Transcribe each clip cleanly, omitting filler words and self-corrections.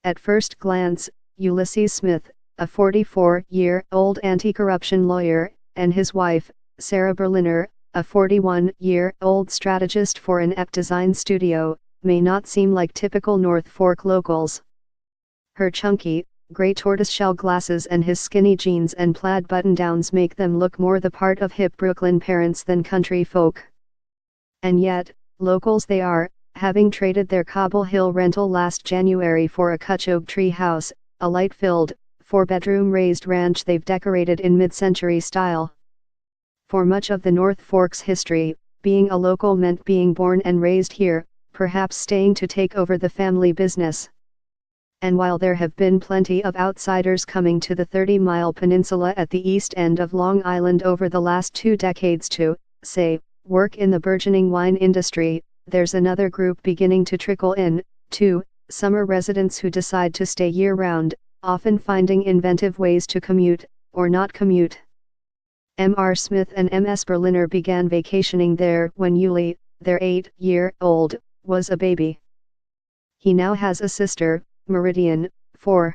At first glance, Ulysses Smith, a 44-year-old anti-corruption lawyer, and his wife, Sarah Berliner, a 41-year-old strategist for an app design studio, may not seem like typical North Fork locals. Her chunky, gray tortoiseshell glasses and his skinny jeans and plaid button-downs make them look more the part of hip Brooklyn parents than country folk. And yet, locals they are, having traded their Cobble Hill rental last January for a Kutch Oak Tree house, a light-filled, 4-bedroom raised ranch they've decorated in mid-century style. For much of the North Fork's history, being a local meant being born and raised here, perhaps staying to take over the family business. And while there have been plenty of outsiders coming to the 30-mile peninsula at the east end of Long Island over the last 2 decades to, say, work in the burgeoning wine industry, there's another group beginning to trickle in, too, summer residents who decide to stay year-round, often finding inventive ways to commute, or not commute. M.R. Smith and M.S. Berliner began vacationing there when Uli, their 8-year-old, was a baby. He now has a sister, Meridian, 4.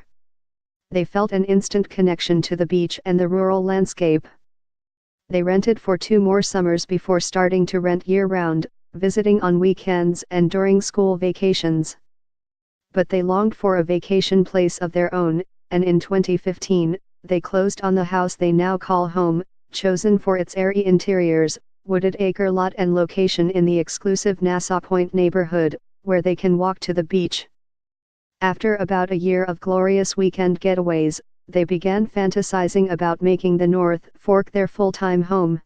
They felt an instant connection to the beach and the rural landscape. They rented for 2 more summers before starting to rent year-round, visiting on weekends and during school vacations. But they longed for a vacation place of their own, and in 2015, they closed on the house they now call home, chosen for its airy interiors, wooded acre lot and location in the exclusive Nassau Point neighborhood, where they can walk to the beach. After about a year of glorious weekend getaways, they began fantasizing about making the North Fork their full-time home.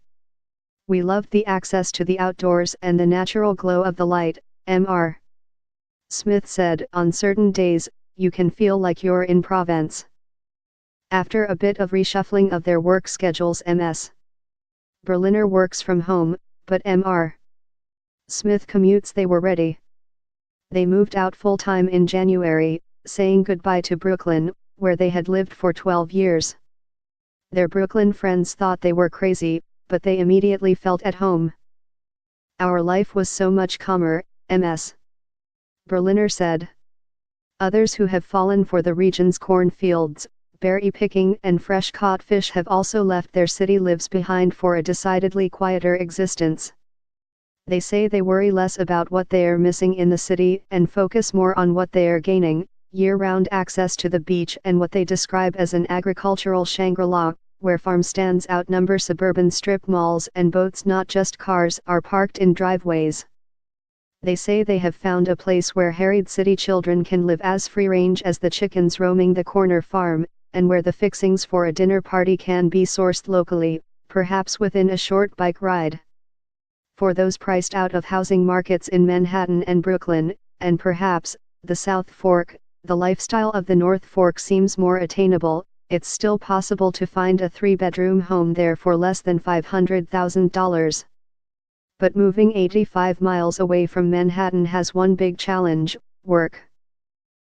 We loved the access to the outdoors and the natural glow of the light, M.R. Smith said. On certain days, you can feel like you're in Provence. After a bit of reshuffling of their work schedules, M.S. Berliner works from home, but M.R. Smith commutes. They were ready. They moved out full-time in January, saying goodbye to Brooklyn, where they had lived for 12 years. Their Brooklyn friends thought they were crazy, but they immediately felt at home. Our life was so much calmer, M.S. Berliner said. Others who have fallen for the region's cornfields, berry picking and fresh caught fish have also left their city lives behind for a decidedly quieter existence. They say they worry less about what they are missing in the city and focus more on what they are gaining, year-round access to the beach and what they describe as an agricultural Shangri-La, where farm stands outnumber suburban strip malls and boats, not just cars, are parked in driveways. They say they have found a place where harried city children can live as free-range as the chickens roaming the corner farm, and where the fixings for a dinner party can be sourced locally, perhaps within a short bike ride. For those priced out of housing markets in Manhattan and Brooklyn, and perhaps the South Fork, the lifestyle of the North Fork seems more attainable. It's still possible to find a 3-bedroom home there for less than $500,000. But moving 85 miles away from Manhattan has one big challenge: work.